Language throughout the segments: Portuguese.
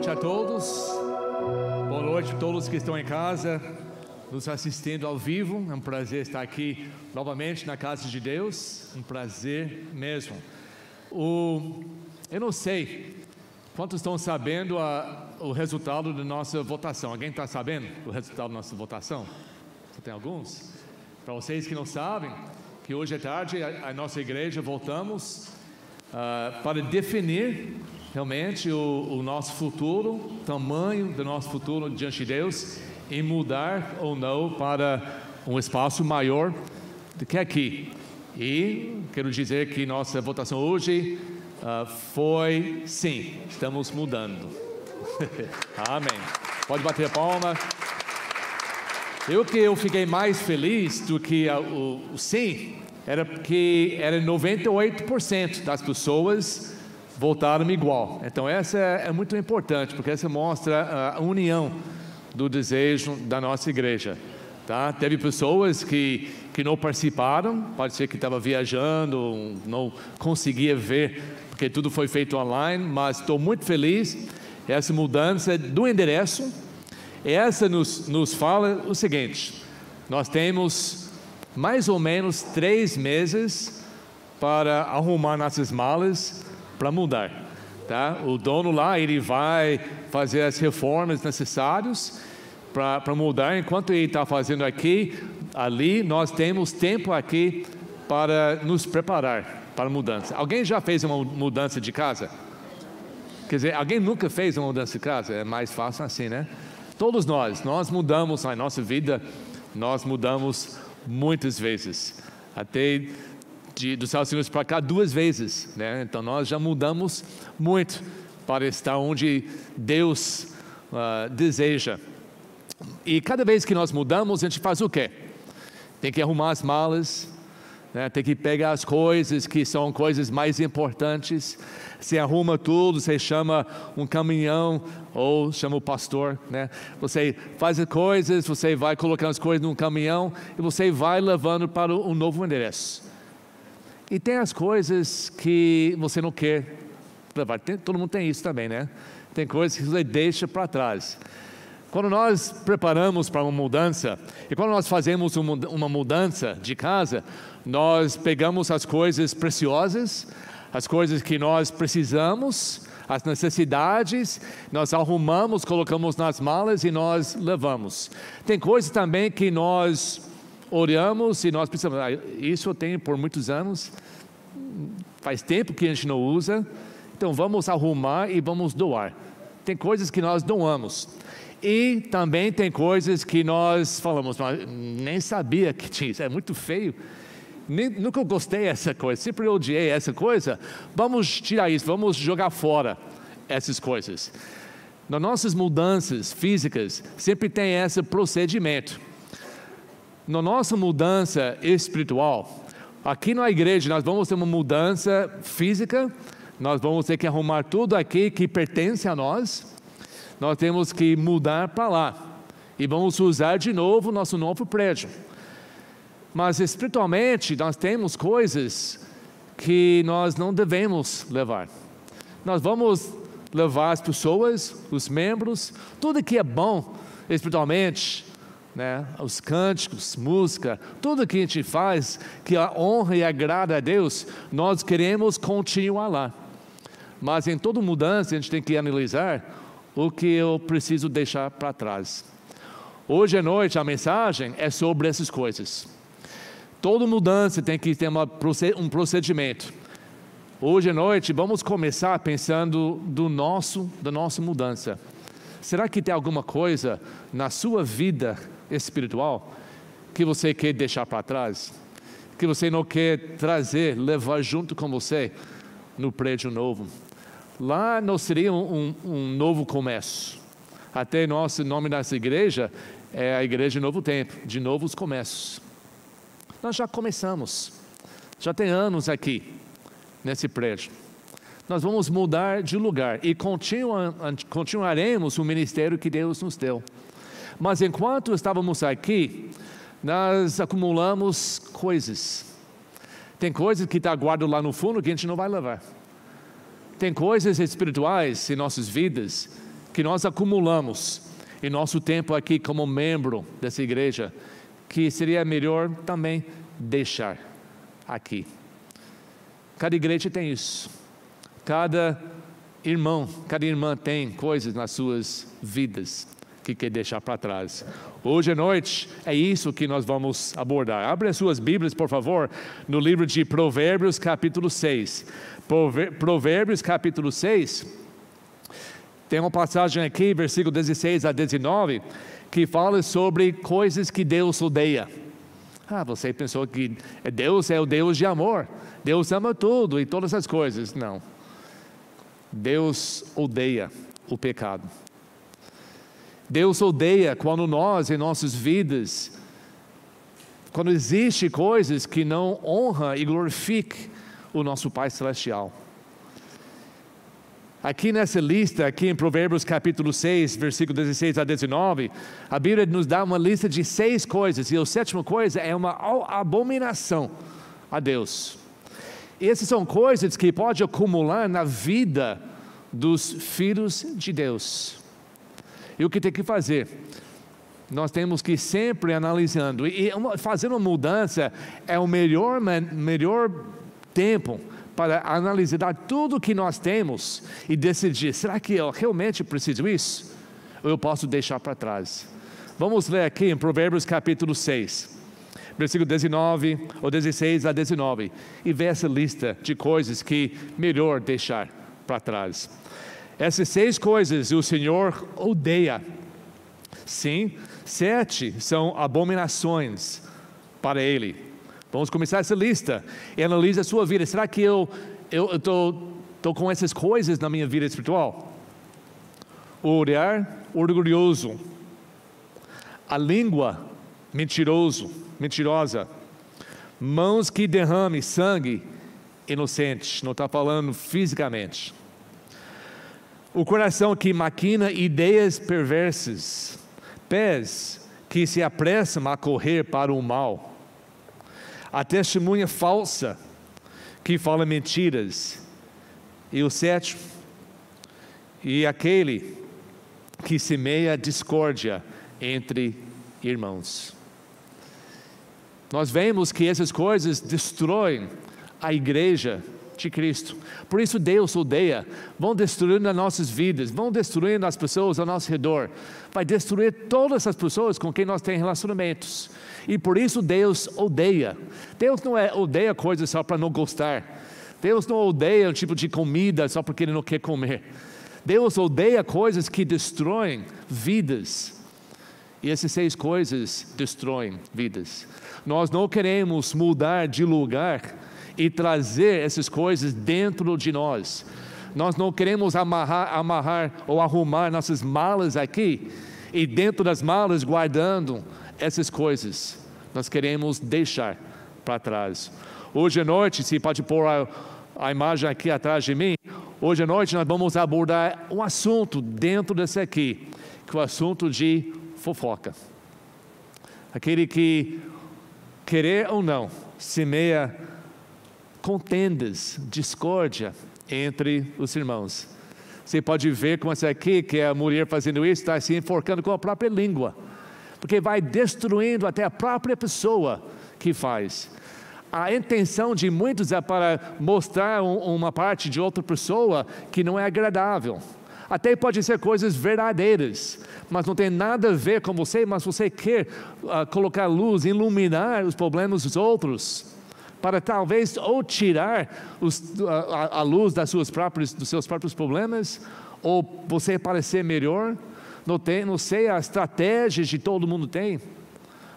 noite a todos. Boa noite a todos que estão em casa, nos assistindo ao vivo. É um prazer estar aqui novamente na casa de Deus. Um prazer mesmo. Eu não sei quantos estão sabendo o resultado da nossa votação. Alguém está sabendo o resultado da nossa votação? Você tem alguns? Para vocês que não sabem, que hoje à tarde a nossa igreja voltamos para definir realmente o nosso futuro, o tamanho do nosso futuro diante de Deus, e mudar ou não para um espaço maior do que aqui. E quero dizer que nossa votação hoje foi sim, estamos mudando. Amém. Pode bater a palma. Eu fiquei mais feliz do que o sim, era porque era 98% das pessoas voltaram igual. Então essa é muito importante, porque essa mostra a união do desejo da nossa igreja, tá? Teve pessoas que não participaram, pode ser que estava viajando, não conseguia ver, porque tudo foi feito online, mas estou muito feliz. Essa mudança do endereço, essa nos fala o seguinte: nós temos mais ou menos 3 meses para arrumar nossas malas para mudar, tá? O dono lá, ele vai fazer as reformas necessárias para mudar. Enquanto ele está fazendo ali, nós temos tempo aqui para nos preparar para a mudança. Alguém já fez uma mudança de casa? Quer dizer, alguém nunca fez uma mudança de casa? É mais fácil assim, né? Todos nós mudamos na nossa vida, nós mudamos muitas vezes, até dos Estados Unidos para cá 2 vezes, né? Então nós já mudamos muito para estar onde Deus deseja. E cada vez que nós mudamos, a gente faz o quê? Tem que arrumar as malas, né? Tem que pegar as coisas que são coisas mais importantes. Você arruma tudo, você chama um caminhão ou chama o pastor, né? Você faz as coisas, você vai colocando as coisas num caminhão e você vai levando para um novo endereço. E tem as coisas que você não quer levar. Todo mundo tem isso também, né? Tem coisas que você deixa para trás. Quando nós preparamos para uma mudança, e quando nós fazemos uma mudança de casa, nós pegamos as coisas preciosas, as coisas que nós precisamos, as necessidades, nós arrumamos, colocamos nas malas e nós levamos. Tem coisas também que nós oramos e nós precisamos. Isso eu tenho por muitos anos, faz tempo que a gente não usa, então vamos arrumar e vamos doar. Tem coisas que nós doamos. E também tem coisas que nós falamos, mas nem sabia que tinha isso, é muito feio. Nunca gostei dessa coisa, sempre odiei essa coisa. Vamos tirar isso, vamos jogar fora essas coisas. Nas nossas mudanças físicas, sempre tem esse procedimento. Na nossa mudança espiritual, aqui na igreja nós vamos ter uma mudança física, nós vamos ter que arrumar tudo aqui que pertence a nós, nós temos que mudar para lá, e vamos usar de novo nosso novo prédio. Mas espiritualmente nós temos coisas que nós não devemos levar. Nós vamos levar as pessoas, os membros, tudo que é bom espiritualmente, né? Os cânticos, música, tudo que a gente faz que honra e agrada a Deus, nós queremos continuar lá. Mas em toda mudança a gente tem que analisar o que eu preciso deixar para trás. Hoje à noite a mensagem é sobre essas coisas. Toda mudança tem que ter um procedimento. Hoje à noite vamos começar pensando da nossa mudança. Será que tem alguma coisa na sua vida espiritual que você quer deixar para trás? Que você não quer trazer, levar junto com você no prédio novo? Lá não seria um novo começo. Até nosso nome dessa igreja é a Igreja Novo Tempo, de novos começos. Nós já começamos, já tem anos aqui, nesse prédio. Nós vamos mudar de lugar e continuaremos o ministério que Deus nos deu. Mas enquanto estávamos aqui, nós acumulamos coisas. Tem coisas que está guardado lá no fundo que a gente não vai levar. Tem coisas espirituais em nossas vidas que nós acumulamos em nosso tempo aqui como membro dessa igreja, que seria melhor também deixar aqui. Cada igreja tem isso. Cada irmão, cada irmã tem coisas nas suas vidas que quer deixar para trás. Hoje à noite é isso que nós vamos abordar. Abre as suas Bíblias, por favor, no livro de Provérbios capítulo 6. Provérbios capítulo 6, tem uma passagem aqui, versículo 16 a 19, que fala sobre coisas que Deus odeia. Você pensou que Deus é o Deus de amor, Deus ama tudo e todas as coisas. Não. Deus odeia o pecado. Deus odeia quando nós, em nossas vidas, quando existe coisas que não honram e glorificam o nosso Pai Celestial. Aqui nessa lista, aqui em Provérbios capítulo 6, versículo 16 a 19, a Bíblia nos dá uma lista de 6 coisas, e a 7ª coisa é uma abominação a Deus. E essas são coisas que podem acumular na vida dos filhos de Deus. E o que tem que fazer? Nós temos que ir sempre analisando, e fazer uma mudança é o melhor tempo para analisar tudo que nós temos e decidir, será que eu realmente preciso disso? Ou eu posso deixar para trás? Vamos ler aqui em Provérbios capítulo 6, versículo 19, ou 16 a 19, e ver essa lista de coisas que melhor deixar para trás. Essas 6 coisas o Senhor odeia. Sim, 7 são abominações para Ele. Vamos começar essa lista e analisa a sua vida. Será que eu estou com essas coisas na minha vida espiritual? O olhar orgulhoso, a língua mentirosa, mãos que derramem sangue inocente, não está falando fisicamente. O coração que maquina ideias perversas, pés que se apressam a correr para o mal, a testemunha falsa que fala mentiras, e o 7º, e aquele que semeia discórdia entre irmãos. Nós vemos que essas coisas destroem a igreja de Cristo. Por isso Deus odeia. Vão destruindo as nossas vidas, vão destruindo as pessoas ao nosso redor, vai destruir todas as pessoas com quem nós temos relacionamentos, e por isso Deus odeia. Deus não odeia coisas só para não gostar. Deus não odeia um tipo de comida só porque Ele não quer comer. Deus odeia coisas que destroem vidas, e essas 6 coisas destroem vidas. Nós não queremos mudar de lugar e trazer essas coisas dentro de nós. Nós não queremos amarrar ou arrumar nossas malas aqui, e dentro das malas guardando essas coisas. Nós queremos deixar para trás. Hoje à noite, se pode pôr a imagem aqui atrás de mim, hoje à noite nós vamos abordar um assunto dentro desse aqui, que é o assunto de fofoca. Aquele que, querer ou não, semeia contendas, discórdia entre os irmãos. Você pode ver com essa aqui, que é a mulher fazendo isso, está se enforcando com a própria língua, porque vai destruindo até a própria pessoa que faz. A intenção de muitos é para mostrar uma parte de outra pessoa que não é agradável. Até pode ser coisas verdadeiras, mas não tem nada a ver com você, mas você quer colocar luz, iluminar os problemas dos outros, para talvez ou tirar a luz dos seus próprios problemas, ou você parecer melhor. Não sei a estratégia de todo mundo tem,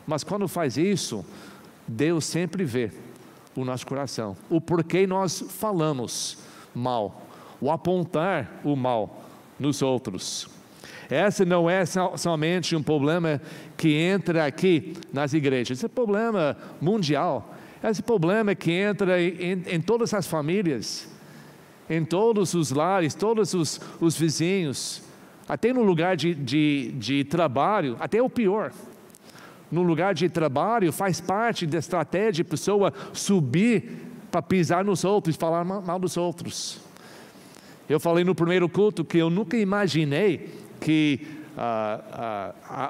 mas quando faz isso, Deus sempre vê o nosso coração, o porquê nós falamos mal, o apontar o mal nos outros. Esse não é somente um problema que entra aqui nas igrejas, esse é um problema mundial. Esse problema que entra em todas as famílias, em todos os lares, todos os vizinhos, até no lugar de trabalho, até o pior. No lugar de trabalho faz parte da estratégia de pessoa subir para pisar nos outros, falar mal dos outros. Eu falei no primeiro culto que eu nunca imaginei que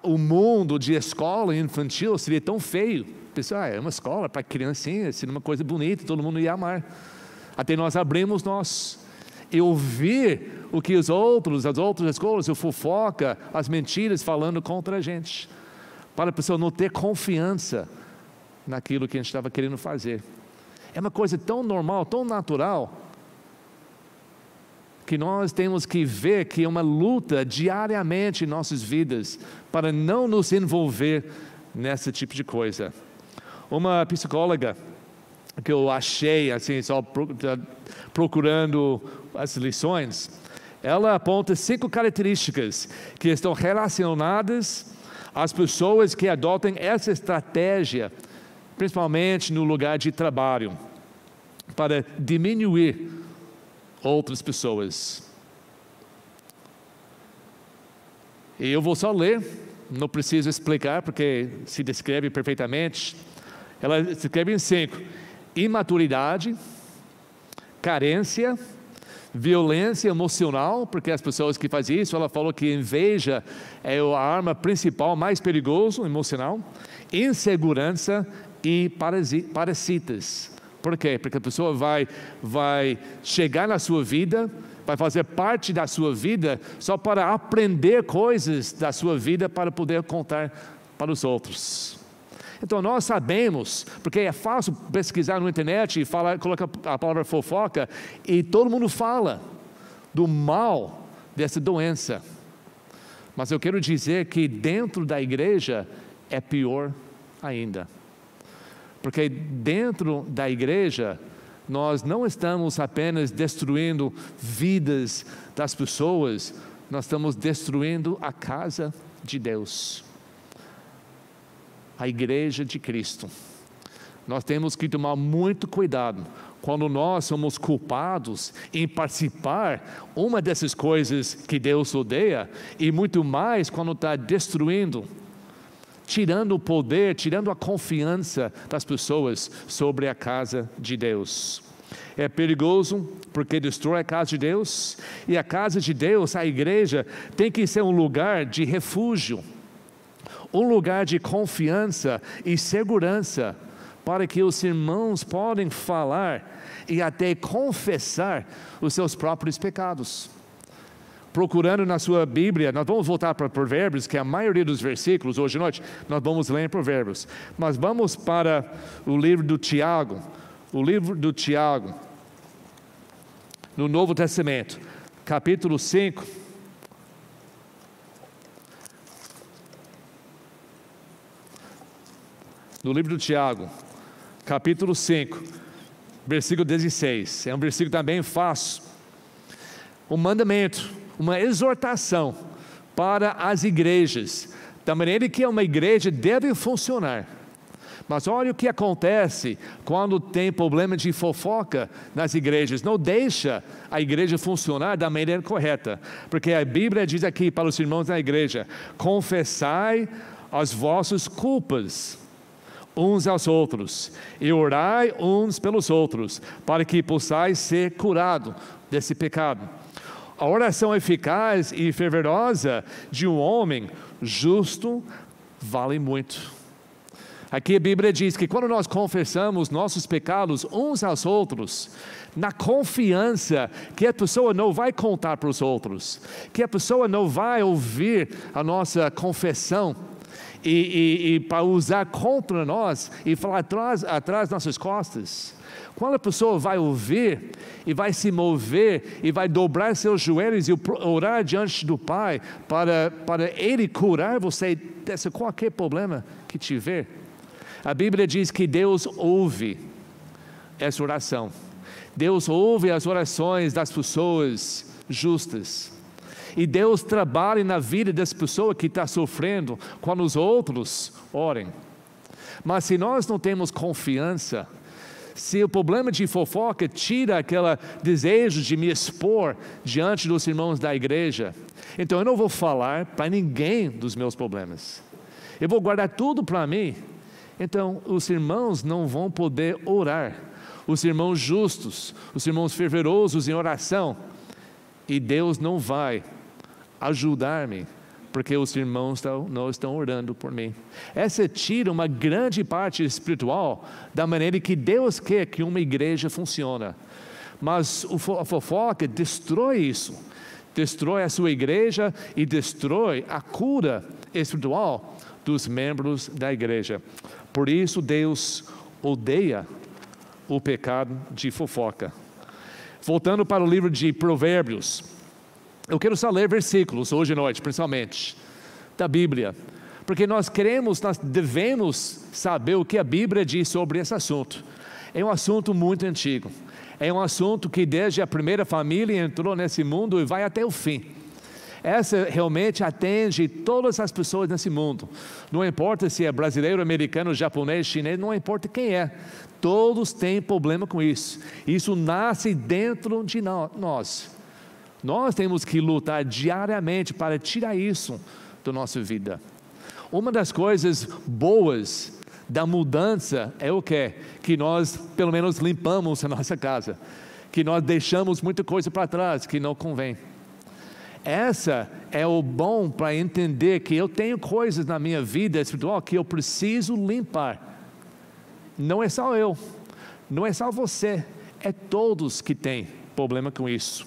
o mundo de escola infantil seria tão feio. Pessoal, é uma escola para criancinhas, seria uma coisa bonita, todo mundo ia amar. Até nós abrimos e ouvir o que as outras escolas, a fofoca, as mentiras falando contra a gente, para a pessoa não ter confiança naquilo que a gente estava querendo fazer. É uma coisa tão normal, tão natural, que nós temos que ver que é uma luta diariamente em nossas vidas, para não nos envolver nesse tipo de coisa. Uma psicóloga que eu achei, assim, só procurando as lições, ela aponta 5 características que estão relacionadas às pessoas que adotam essa estratégia, principalmente no lugar de trabalho, para diminuir outras pessoas. E eu vou só ler, não preciso explicar, porque se descreve perfeitamente. Ela descreve em 5: imaturidade, carência, violência emocional, porque as pessoas que fazem isso, ela falou que inveja é a arma principal, mais perigosa, emocional, insegurança e parasitas. Por quê? Porque a pessoa vai chegar na sua vida, vai fazer parte da sua vida, só para aprender coisas da sua vida, para poder contar para os outros. Então nós sabemos, porque é fácil pesquisar na internet e colocar a palavra fofoca, e todo mundo fala do mal dessa doença. Mas eu quero dizer que dentro da igreja é pior ainda. Porque dentro da igreja, nós não estamos apenas destruindo vidas das pessoas, nós estamos destruindo a casa de Deus, a igreja de Cristo. Nós temos que tomar muito cuidado quando nós somos culpados em participar uma dessas coisas que Deus odeia, e muito mais quando está destruindo, tirando o poder, tirando a confiança das pessoas sobre a casa de Deus. É perigoso porque destrói a casa de Deus, e a casa de Deus, a igreja, tem que ser um lugar de refúgio, um lugar de confiança e segurança, para que os irmãos podem falar e até confessar os seus próprios pecados. Procurando na sua Bíblia, nós vamos voltar para Provérbios, que é a maioria dos versículos, hoje à noite, nós vamos ler em Provérbios. Mas vamos para o livro do Tiago, no Novo Testamento, capítulo 5. No livro do Tiago, capítulo 5, versículo 16, é um versículo também fácil. Um mandamento, uma exortação para as igrejas, da maneira que uma igreja deve funcionar. Mas olha o que acontece quando tem problema de fofoca nas igrejas. Não deixa a igreja funcionar da maneira correta, porque a Bíblia diz aqui para os irmãos da igreja: confessai as vossas culpas uns aos outros, e orai uns pelos outros, para que possais ser curados desse pecado. A oração eficaz e fervorosa de um homem justo vale muito. Aqui a Bíblia diz que quando nós confessamos nossos pecados uns aos outros, na confiança que a pessoa não vai contar para os outros, que a pessoa não vai ouvir a nossa confissão, e para usar contra nós e falar atrás nossas costas. Quando a pessoa vai ouvir e vai se mover e vai dobrar seus joelhos e orar diante do Pai para Ele curar você desse qualquer problema que tiver, a Bíblia diz que Deus ouve essa oração. Deus ouve as orações das pessoas justas. E Deus trabalha na vida dessa pessoa que está sofrendo quando os outros orem. Mas se nós não temos confiança, se o problema de fofoca tira aquele desejo de me expor diante dos irmãos da igreja, então eu não vou falar para ninguém dos meus problemas. Eu vou guardar tudo para mim. Então os irmãos não vão poder orar. Os irmãos justos, os irmãos fervorosos em oração. E Deus não vai ajudar-me, porque os irmãos não estão orando por mim. Essa tira uma grande parte espiritual da maneira que Deus quer que uma igreja funcione. Mas a fofoca destrói isso, destrói a sua igreja e destrói a cura espiritual dos membros da igreja. Por isso Deus odeia o pecado de fofoca. Voltando para o livro de Provérbios, eu quero só ler versículos hoje à noite, principalmente, da Bíblia, porque nós devemos saber o que a Bíblia diz sobre esse assunto. É um assunto muito antigo, é um assunto que desde a primeira família entrou nesse mundo e vai até o fim. Essa realmente atende todas as pessoas nesse mundo, não importa se é brasileiro, americano, japonês, chinês, não importa quem é, todos têm problema com isso. Isso nasce dentro de nós. Nós temos que lutar diariamente para tirar isso da nossa vida. Uma das coisas boas da mudança é o quê? Que nós pelo menos limpamos a nossa casa, que nós deixamos muita coisa para trás que não convém. Essa é o bom para entender que eu tenho coisas na minha vida espiritual que eu preciso limpar. Não é só eu, não é só você, é todos que têm problema com isso.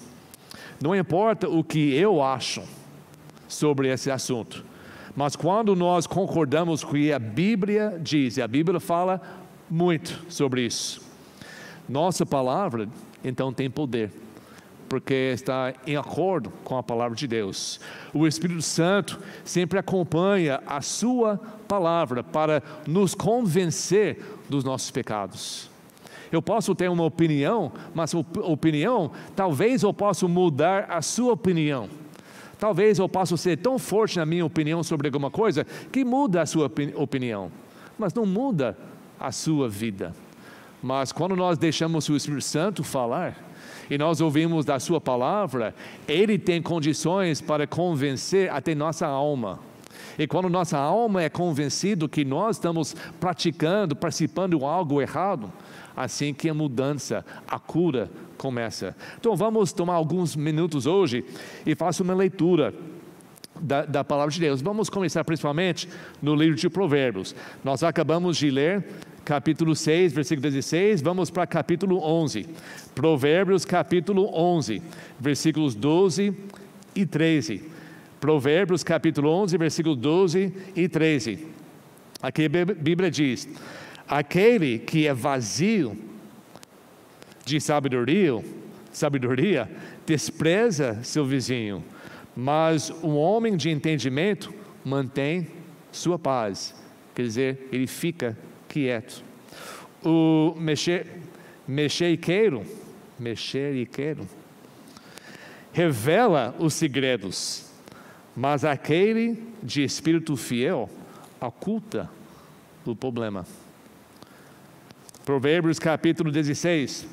Não importa o que eu acho sobre esse assunto, mas quando nós concordamos com o que a Bíblia diz, e a Bíblia fala muito sobre isso, nossa palavra então tem poder, porque está em acordo com a palavra de Deus. O Espírito Santo sempre acompanha a sua palavra para nos convencer dos nossos pecados. Eu posso ter uma opinião, mas opinião, talvez eu possa mudar a sua opinião. Talvez eu possa ser tão forte na minha opinião sobre alguma coisa, que muda a sua opinião, mas não muda a sua vida. Mas quando nós deixamos o Espírito Santo falar, e nós ouvimos da sua palavra, Ele tem condições para convencer até nossa alma. E quando nossa alma é convencida que nós estamos praticando, participando de algo errado, assim que a mudança, a cura começa. Então vamos tomar alguns minutos hoje e faça uma leitura da palavra de Deus. Vamos começar principalmente no livro de Provérbios. Nós acabamos de ler capítulo 6, versículo 16, vamos para capítulo 11. Provérbios capítulo 11, versículos 12 e 13. Provérbios capítulo 11, versículos 12 e 13. Aqui a Bíblia diz: aquele que é vazio de sabedoria despreza seu vizinho, mas o homem de entendimento mantém sua paz. Quer dizer, ele fica quieto. O mexeriqueiro revela os segredos, mas aquele de espírito fiel oculta o problema. Provérbios capítulo 16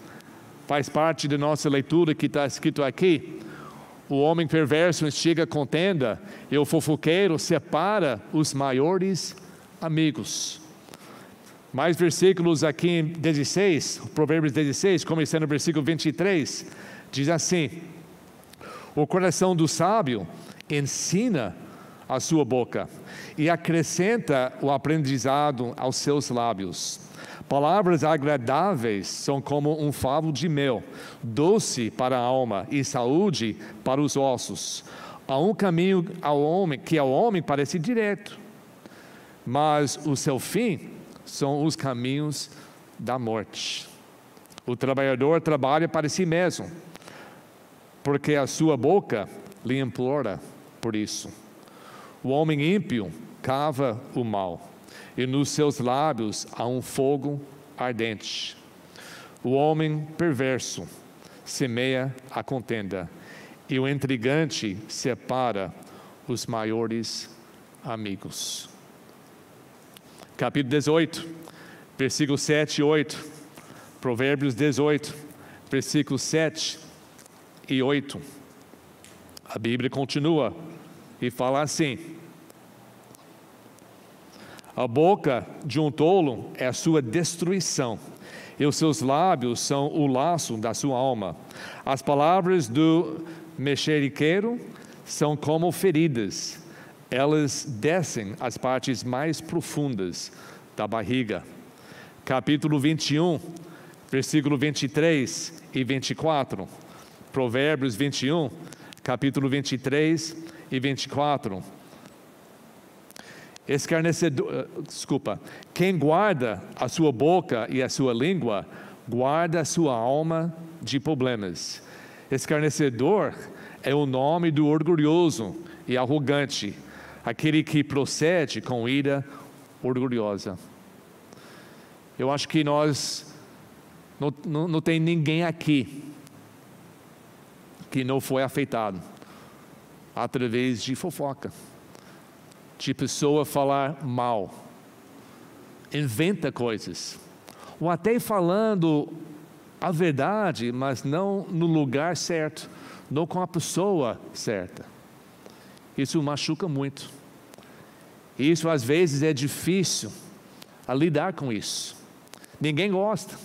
faz parte da nossa leitura que está escrito aqui. O homem perverso instiga contenda e o fofoqueiro separa os maiores amigos. Mais versículos aqui em 16, Provérbios 16, começando no versículo 23, diz assim: o coração do sábio ensina a sua boca e acrescenta o aprendizado aos seus lábios. Palavras agradáveis são como um favo de mel, doce para a alma e saúde para os ossos. Há um caminho ao homem parece direto, mas o seu fim são os caminhos da morte. O trabalhador trabalha para si mesmo, porque a sua boca lhe implora por isso. O homem ímpio cava o mal, e nos seus lábios há um fogo ardente. O homem perverso semeia a contenda, e o intrigante separa os maiores amigos. Capítulo 18, versículos 7 e 8. Provérbios 18, versículos 7 e 8. A Bíblia continua e fala assim: a boca de um tolo é a sua destruição, e os seus lábios são o laço da sua alma. As palavras do mexeriqueiro são como feridas, elas descem às partes mais profundas da barriga. Capítulo 21, versículo 23 e 24. Provérbios 21, capítulo 23 e 24. Quem guarda a sua boca e a sua língua, guarda a sua alma de problemas. Escarnecedor é o nome do orgulhoso e arrogante, aquele que procede com ira orgulhosa. Eu acho que não tem ninguém aqui que não foi afetado através de fofoca, de pessoa falar mal, inventa coisas, ou até falando a verdade, mas não no lugar certo, não com a pessoa certa. Isso machuca muito. Isso às vezes é difícil a lidar com isso. Ninguém gosta.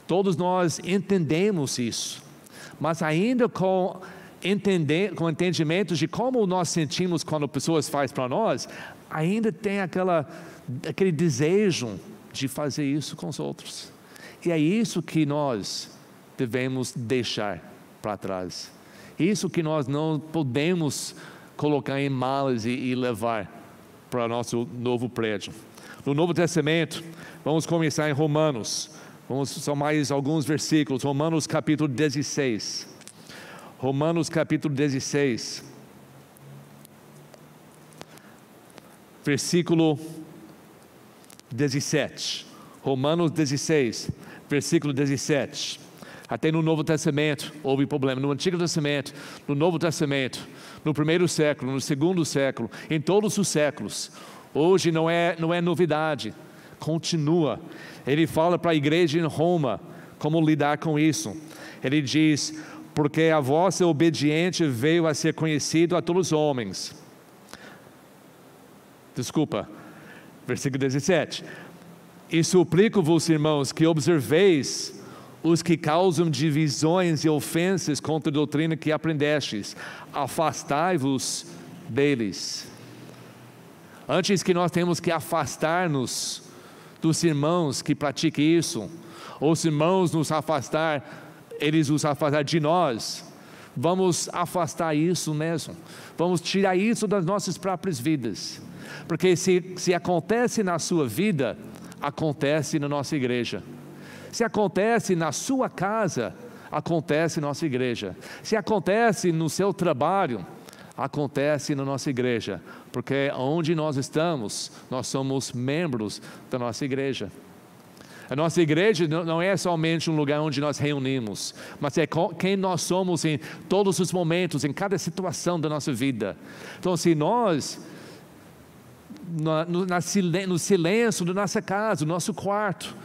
Todos nós entendemos isso, mas ainda com entendimento de como nós sentimos quando pessoas fazem para nós, ainda tem aquele desejo de fazer isso com os outros. E é isso que nós devemos deixar para trás. Isso que nós não podemos colocar em malas e levar para o nosso novo prédio. No Novo Testamento, vamos começar em Romanos. São mais alguns versículos. Romanos capítulo 16. Romanos capítulo 16. Versículo 17. Romanos 16, versículo 17. Até no Novo Testamento houve problema. No Antigo Testamento, no Novo Testamento, no primeiro século, no segundo século, em todos os séculos. Hoje não é novidade, continua. Ele fala para a igreja em Roma como lidar com isso. Ele diz: porque a vossa obediência veio a ser conhecido a todos os homens. Versículo 17. E suplico-vos, irmãos, que observeis os que causam divisões e ofensas contra a doutrina que aprendestes. Afastai-vos deles. Antes que nós temos que afastar-nos dos irmãos que praticam isso, ou os irmãos eles nos afastar de nós, vamos afastar isso mesmo, vamos tirar isso das nossas próprias vidas, porque se acontece na sua vida, acontece na nossa igreja. Se acontece na sua casa, acontece na nossa igreja. Se acontece no seu trabalho, acontece na nossa igreja, porque onde nós estamos, nós somos membros da nossa igreja. A nossa igreja não é somente um lugar onde nós reunimos, mas é quem nós somos em todos os momentos, em cada situação da nossa vida. Então, se nós, no silêncio da nossa casa, do nosso quarto,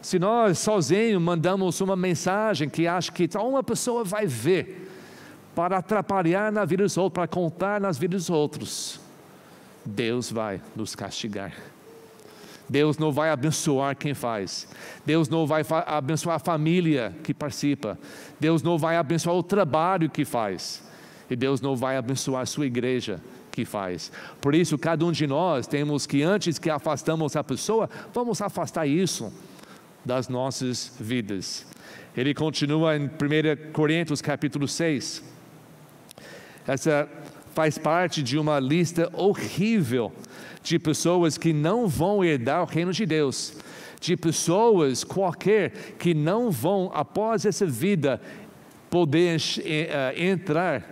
se nós sozinhos mandamos uma mensagem que acha que só uma pessoa vai ver, para atrapalhar na vida dos outros, para contar nas vidas dos outros, Deus vai nos castigar. Deus não vai abençoar quem faz. Deus não vai abençoar a família que participa. Deus não vai abençoar o trabalho que faz. E Deus não vai abençoar a sua igreja que faz. Por isso, cada um de nós temos que, antes que afastamos a pessoa, vamos afastar isso das nossas vidas. Ele continua em 1 Coríntios capítulo 6. Essa faz parte de uma lista horrível de pessoas que não vão herdar o reino de Deus, de pessoas qualquer que não vão, após essa vida, poder entrar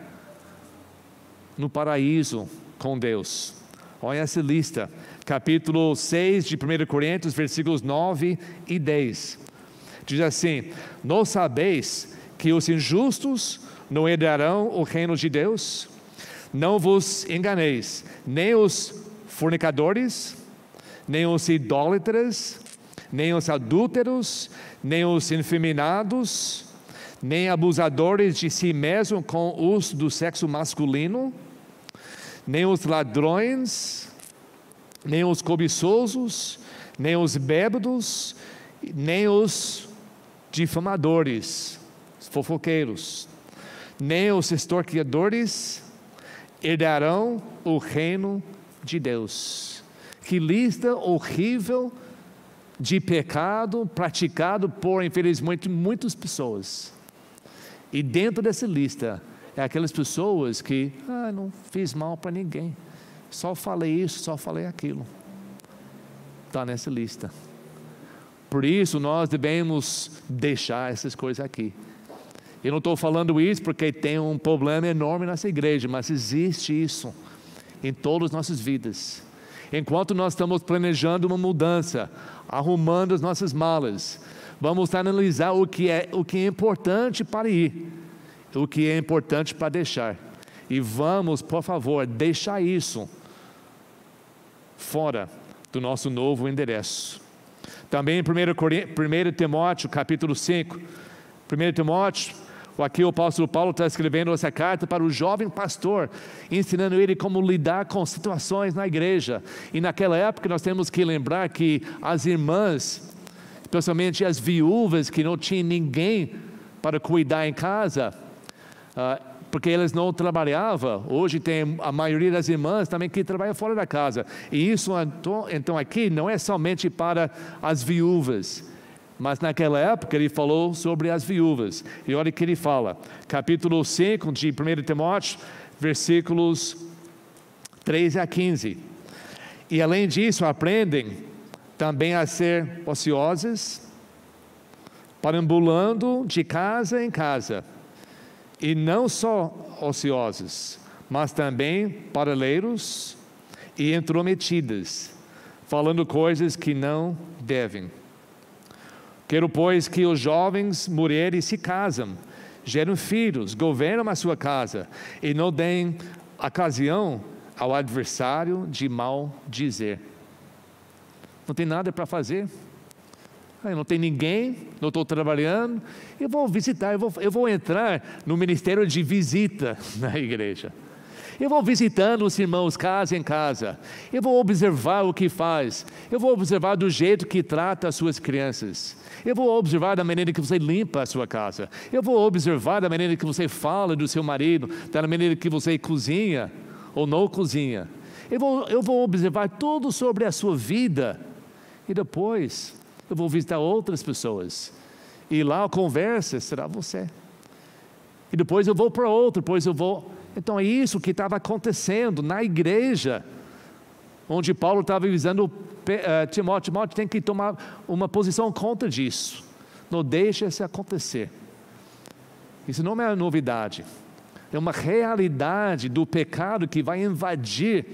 no paraíso com Deus. Olha essa lista, capítulo 6 de 1 Coríntios, versículos 9 e 10. Diz assim: não sabeis que os injustos não herdarão o reino de Deus? Não vos enganeis, nem os fornicadores, nem os idólatras, nem os adúlteros, nem os efeminados, nem abusadores de si mesmo com uso do sexo masculino, nem os ladrões, nem os cobiçosos, nem os bêbados, nem os difamadores, fofoqueiros, nem os extorquiadores herdarão o reino de Deus. Que lista horrível de pecado praticado por, infelizmente, muitas pessoas. E dentro dessa lista, é aquelas pessoas que, não fiz mal para ninguém, só falei isso, só falei aquilo. Está nessa lista. Por isso nós devemos deixar essas coisas aqui. Eu não estou falando isso porque tem um problema enorme nessa igreja, mas existe isso em todas as nossas vidas. Enquanto nós estamos planejando uma mudança, arrumando as nossas malas, vamos analisar o que é importante para ir, o que é importante para deixar. E vamos, por favor, deixar isso fora do nosso novo endereço. Também em 1 Timóteo, capítulo 5, 1 Timóteo, aqui o apóstolo Paulo está escrevendo essa carta para o jovem pastor, ensinando ele como lidar com situações na igreja. E naquela época nós temos que lembrar que as irmãs, especialmente as viúvas que não tinham ninguém para cuidar em casa, porque elas não trabalhavam. Hoje tem a maioria das irmãs também que trabalham fora da casa. E isso então aqui não é somente para as viúvas, mas naquela época ele falou sobre as viúvas. E olha o que ele fala, capítulo 5 de 1 Timóteo, versículos 13 a 15. E além disso, aprendem também a ser ociosas, perambulando de casa em casa. E não só ociosos, mas também paralelos e intrometidas, falando coisas que não devem. Quero, pois, que os jovens mulheres se casam, geram filhos, governam a sua casa, e não deem ocasião ao adversário de mal dizer. Não tem nada para fazer, não tem ninguém, não estou trabalhando, eu vou visitar, eu vou entrar no ministério de visita na igreja. Eu vou visitando os irmãos casa em casa, eu vou observar o que faz, eu vou observar do jeito que trata as suas crianças, eu vou observar da maneira que você limpa a sua casa, eu vou observar da maneira que você fala do seu marido, da maneira que você cozinha ou não cozinha. Eu vou observar tudo sobre a sua vida, e depois eu vou visitar outras pessoas, e lá a conversa será você, e depois eu vou para outro, depois eu vou. Então é isso que estava acontecendo na igreja, onde Paulo estava avisando Timóteo. Timóteo tem que tomar uma posição contra disso, não deixe isso acontecer. Isso não é uma novidade, é uma realidade do pecado que vai invadir,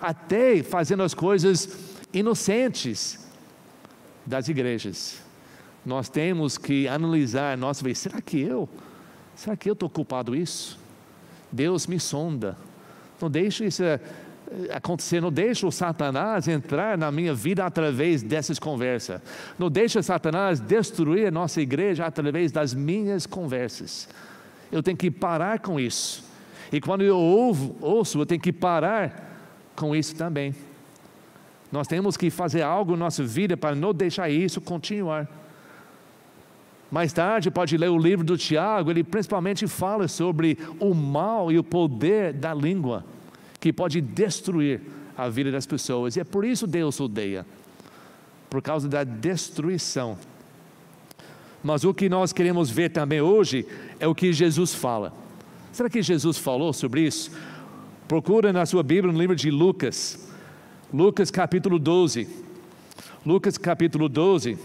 até fazendo as coisas inocentes das igrejas. Nós temos que analisar nossa vida. Será que eu estou culpado disso? Deus me sonda, não deixe isso acontecer, não deixe o Satanás entrar na minha vida através dessas conversas, não deixe Satanás destruir a nossa igreja através das minhas conversas. Eu tenho que parar com isso, e quando eu ouço, eu tenho que parar com isso também. Nós temos que fazer algo na nossa vida para não deixar isso continuar. Mais tarde pode ler o livro do Tiago, ele principalmente fala sobre o mal e o poder da língua, que pode destruir a vida das pessoas, e é por isso Deus odeia, por causa da destruição. Mas o que nós queremos ver também hoje, é o que Jesus fala. Será que Jesus falou sobre isso? Procura na sua Bíblia, no livro de Lucas, Lucas capítulo 12, Lucas capítulo 12,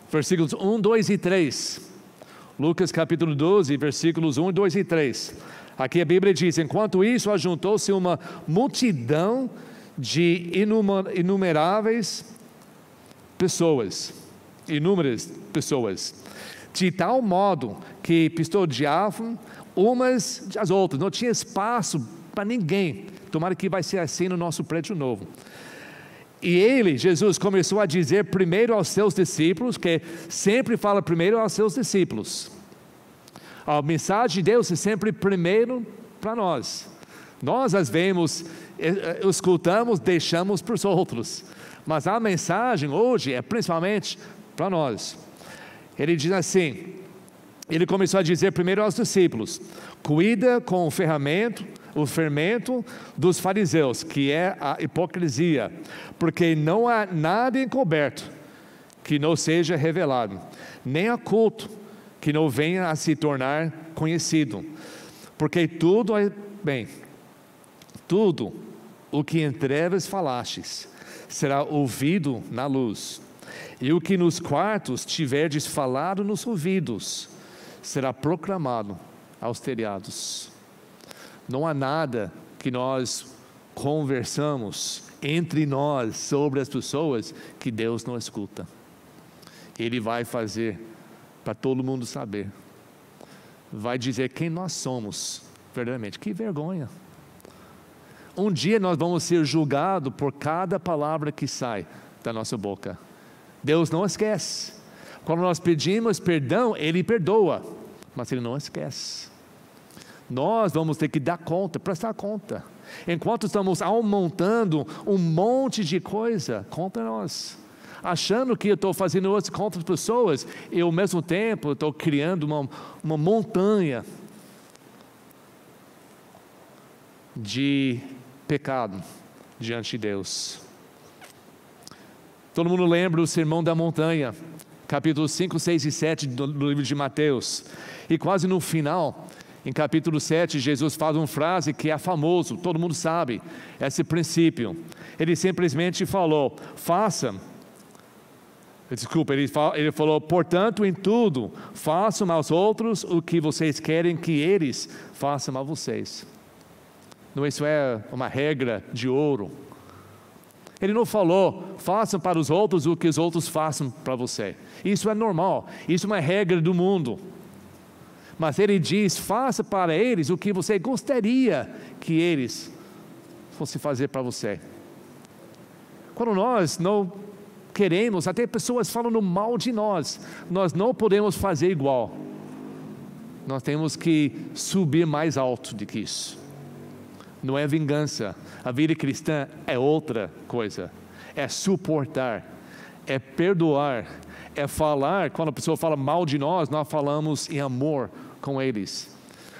versículos 1, 2 e 3, Lucas capítulo 12, versículos 1, 2 e 3, aqui a Bíblia diz: enquanto isso ajuntou-se uma multidão de inúmeras pessoas, de tal modo que pistoleavam umas às outras, não tinha espaço para ninguém. Tomara que vai ser assim no nosso prédio novo. E Jesus começou a dizer primeiro aos seus discípulos, que sempre fala primeiro aos seus discípulos. A mensagem de Deus é sempre primeiro para nós. Nós às vezes escutamos, deixamos para os outros, mas a mensagem hoje é principalmente para nós. Ele diz assim, ele começou a dizer primeiro aos discípulos: cuida com o fermento dos fariseus, que é a hipocrisia, porque não há nada encoberto que não seja revelado, nem oculto que não venha a se tornar conhecido, porque tudo o que em trevas falastes será ouvido na luz, e o que nos quartos tiverdes falado nos ouvidos será proclamado aos telhados. Não há nada que nós conversamos entre nós sobre as pessoas que Deus não escuta. Ele vai fazer para todo mundo saber, vai dizer quem nós somos verdadeiramente. Que vergonha! Um dia nós vamos ser julgados por cada palavra que sai da nossa boca. Deus não esquece. Quando nós pedimos perdão, Ele perdoa, mas Ele não esquece. Nós vamos ter que dar conta, prestar conta. Enquanto estamos aumentando um monte de coisa contra nós, achando que eu estou fazendo isso contra as pessoas, e ao mesmo tempo estou criando uma montanha de pecado diante de Deus. Todo mundo lembra o Sermão da Montanha, capítulos 5, 6 e 7 do livro de Mateus, e quase no final, em capítulo 7, Jesus faz uma frase que é famoso, todo mundo sabe, esse princípio. Ele simplesmente falou, ele falou, portanto, em tudo, façam aos outros o que vocês querem que eles façam a vocês. Não, isso é uma regra de ouro. Ele não falou, façam para os outros o que os outros façam para você. Isso é normal, isso é uma regra do mundo. Mas ele diz, faça para eles o que você gostaria que eles fossem fazer para você. Quando nós não queremos, até pessoas falando mal de nós não podemos fazer igual. Nós temos que subir mais alto do que isso. Não é vingança. A vida cristã é outra coisa. É suportar, é perdoar, é falar. Quando a pessoa fala mal de nós falamos em amor com eles.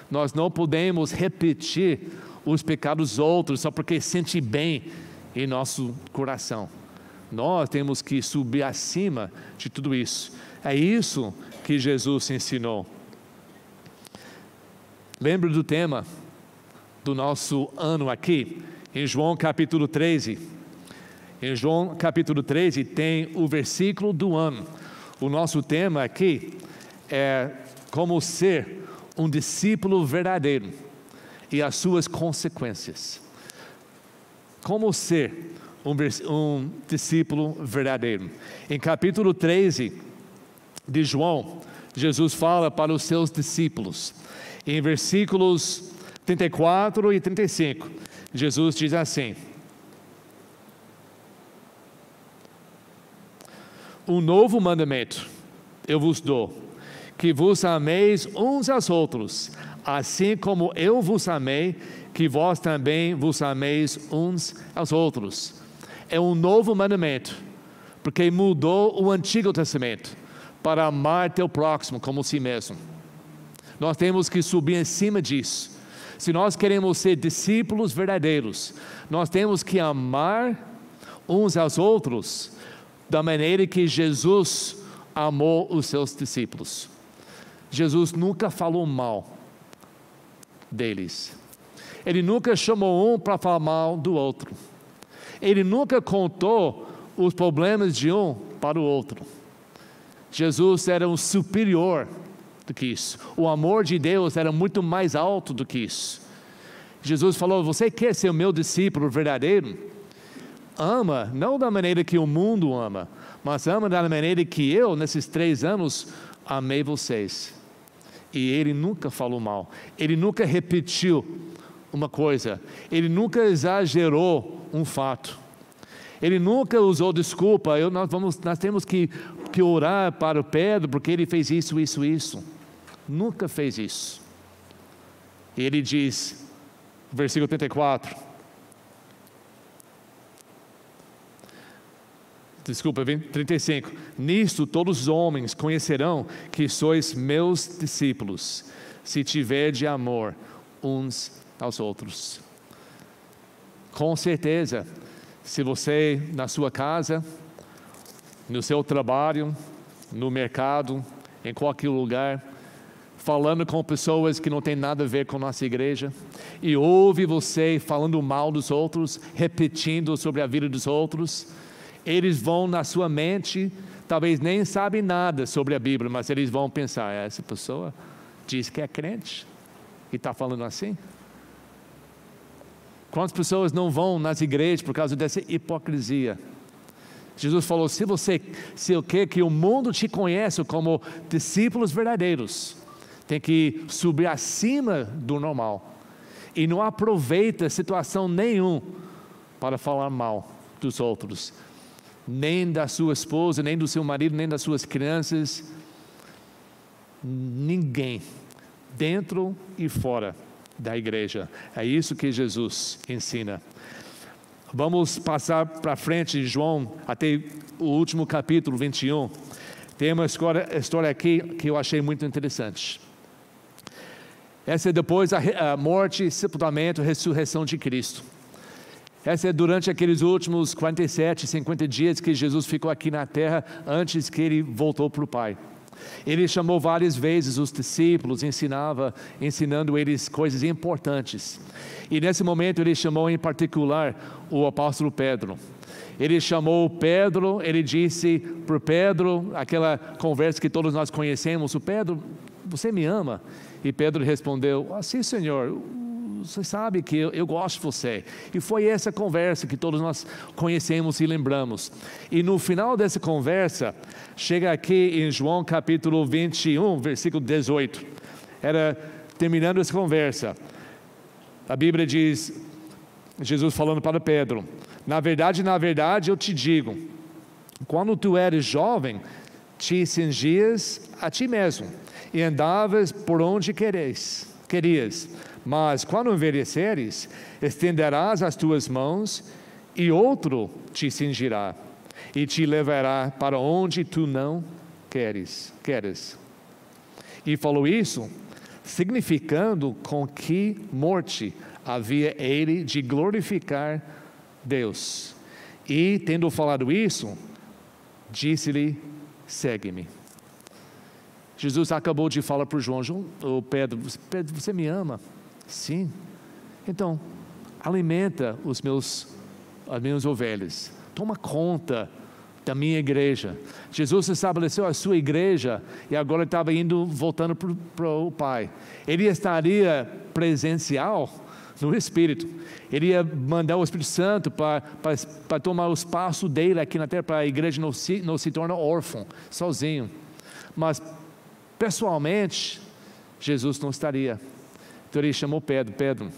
Nós não podemos repetir os pecados dos outros só porque sente bem em nosso coração. Nós temos que subir acima de tudo isso. É isso que Jesus ensinou. Lembra do tema do nosso ano aqui? Em João capítulo 13. Em João capítulo 13 tem o versículo do ano. O nosso tema aqui é como ser um discípulo verdadeiro e as suas consequências. Como ser um discípulo verdadeiro. Em capítulo 13 de João, Jesus fala para os seus discípulos. Em versículos 34 e 35, Jesus diz assim: um novo mandamento eu vos dou, que vos ameis uns aos outros, assim como eu vos amei, que vós também vos ameis uns aos outros. É um novo mandamento, porque mudou o Antigo Testamento, para amar teu próximo como si mesmo. Nós temos que subir em cima disso. Se nós queremos ser discípulos verdadeiros, nós temos que amar uns aos outros da maneira que Jesus amou os seus discípulos. Jesus nunca falou mal deles. Ele nunca chamou um para falar mal do outro. Ele nunca contou os problemas de um para o outro. Jesus era um superior do que isso. O amor de Deus era muito mais alto do que isso. Jesus falou: você quer ser o meu discípulo verdadeiro? Ama, não da maneira que o mundo ama, mas ama da maneira que eu, nesses 3 anos, amei vocês. E ele nunca falou mal, ele nunca repetiu uma coisa, ele nunca exagerou um fato, ele nunca usou desculpa. Nós temos que orar para o Pedro porque ele fez isso. Nunca fez isso. Ele diz, versículo 34, 35. Nisto todos os homens conhecerão que sois meus discípulos, se tiverdes amor uns aos outros. Com certeza, se você na sua casa, no seu trabalho, no mercado, em qualquer lugar, falando com pessoas que não tem nada a ver com nossa igreja, e ouve você falando mal dos outros, repetindo sobre a vida dos outros, eles vão na sua mente, talvez nem sabem nada sobre a Bíblia, mas eles vão pensar, essa pessoa diz que é crente e está falando assim. Quantas pessoas não vão nas igrejas por causa dessa hipocrisia? Jesus falou, se quer que o mundo te conheça como discípulos verdadeiros, tem que subir acima do normal, e não aproveita situação nenhuma para falar mal dos outros, nem da sua esposa, nem do seu marido, nem das suas crianças, ninguém, dentro e fora da igreja. É isso que Jesus ensina. Vamos passar para frente de João, até o último capítulo 21. Tem uma história aqui que eu achei muito interessante. Essa é depois a morte, sepultamento, ressurreição de Cristo. Essa é durante aqueles últimos 47, 50 dias que Jesus ficou aqui na terra, antes que ele voltou para o Pai. Ele chamou várias vezes os discípulos, ensinando eles coisas importantes. E nesse momento ele chamou em particular o apóstolo Pedro. Ele chamou Pedro, ele disse para Pedro, aquela conversa que todos nós conhecemos, o Pedro, você me ama? E Pedro respondeu, sim, Senhor, você sabe que eu gosto de você. E foi essa conversa que todos nós conhecemos e lembramos. E no final dessa conversa, chega aqui em João capítulo 21, versículo 18. Era terminando essa conversa. A Bíblia diz, Jesus falando para Pedro, na verdade, eu te digo, quando tu eres jovem, te cingias a ti mesmo, e andavas por onde querias. Mas quando envelheceres, estenderás as tuas mãos, e outro te cingirá, e te levará para onde tu não queres. E falou isso, significando com que morte havia ele de glorificar Deus. E tendo falado isso, disse-lhe, segue-me. Jesus acabou de falar para o Pedro, você me ama? Sim. Então, alimenta as minhas ovelhas. Toma conta da minha igreja. Jesus estabeleceu a sua igreja e agora estava voltando para o Pai. Ele estaria presencial no Espírito. Ele ia mandar o Espírito Santo para tomar o espaço dele aqui na terra, para a igreja não se torne órfã, sozinho. Mas pessoalmente, Jesus não estaria. Então ele chamou Pedro,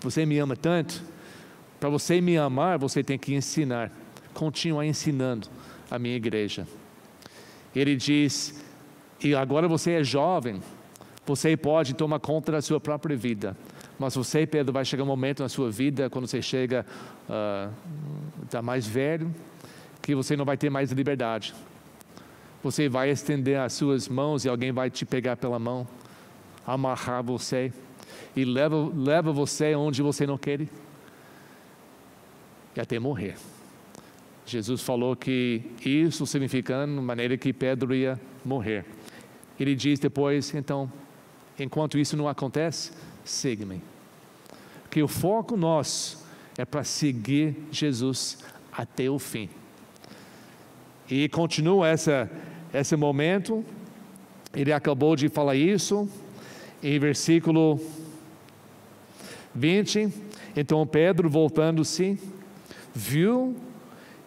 você me ama tanto? Para você me amar, você tem que ensinar, continuar ensinando a minha igreja. Ele diz, e agora você é jovem, você pode tomar conta da sua própria vida, mas você, Pedro, vai chegar um momento na sua vida, quando você chega, está mais velho, que você não vai ter mais liberdade. Você vai estender as suas mãos e alguém vai te pegar pela mão, amarrar você e leva você onde você não quer ir, e até morrer. Jesus falou que isso significando de maneira que Pedro ia morrer. Ele diz depois, então, enquanto isso não acontece, siga-me. Que o foco nosso é para seguir Jesus até o fim. E continua esse momento, ele acabou de falar isso, em versículo 20, então Pedro voltando-se, viu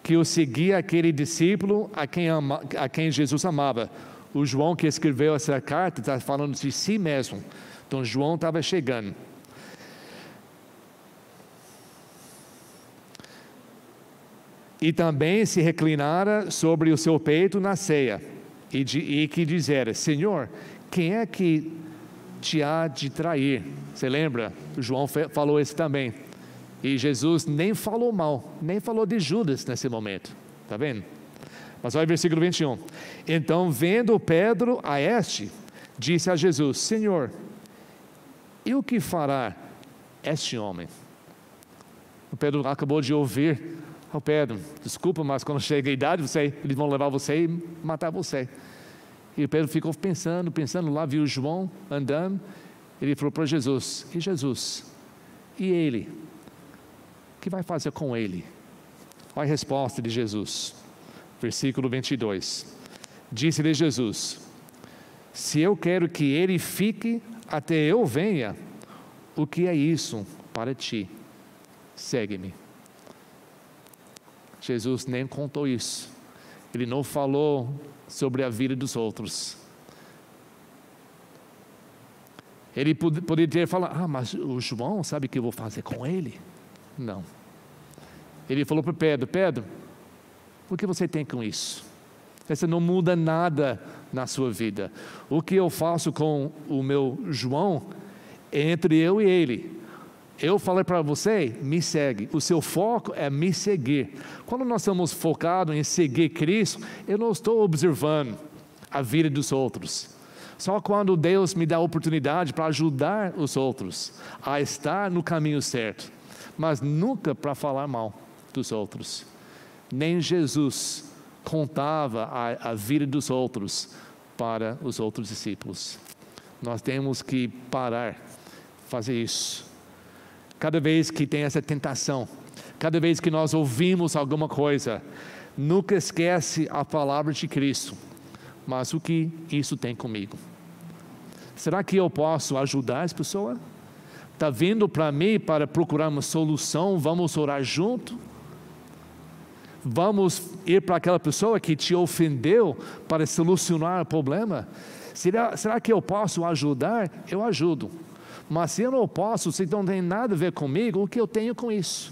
que o seguia aquele discípulo a quem Jesus amava. O João que escreveu essa carta está falando de si mesmo, então João estava chegando. E também se reclinara sobre o seu peito na ceia, e que dizera, Senhor, quem é que te há de trair? Você lembra? João falou isso também. E Jesus nem falou mal, nem falou de Judas nesse momento. está vendo? Mas olha o versículo 21. Então, vendo Pedro a este, disse a Jesus: Senhor, e o que fará este homem? O Pedro acabou de ouvir: Pedro, desculpa, mas quando chega a idade, eles vão levar você e matar você. E Pedro ficou pensando lá, viu João andando. Ele falou para Jesus: e Jesus? E ele? O que vai fazer com ele? Olha a resposta de Jesus. Versículo 22. Disse-lhe Jesus: se eu quero que ele fique até eu venha, o que é isso para ti? Segue-me. Jesus nem contou isso. Ele não falou sobre a vida dos outros. Ele poderia ter falado: mas o João, sabe o que eu vou fazer com ele? Não. Ele falou para Pedro: Pedro, o que você tem com isso? Você não muda nada na sua vida. O que eu faço com o meu João é entre eu e ele. Eu falei para você: me segue. O seu foco é me seguir. Quando nós estamos focados em seguir Cristo, eu não estou observando a vida dos outros. Só quando Deus me dá a oportunidade para ajudar os outros a estar no caminho certo, mas nunca para falar mal dos outros. Nem Jesus contava a vida dos outros para os outros discípulos. Nós temos que parar, fazer isso. Cada vez que tem essa tentação, cada vez que nós ouvimos alguma coisa, nunca esquece a palavra de Cristo. Mas o que isso tem comigo? Será que eu posso ajudar essa pessoa? Está vindo para mim para procurar uma solução? Vamos orar junto? Vamos ir para aquela pessoa que te ofendeu para solucionar o problema? Será que eu posso ajudar? Eu ajudo. Mas se eu não posso, se não tem nada a ver comigo, o que eu tenho com isso?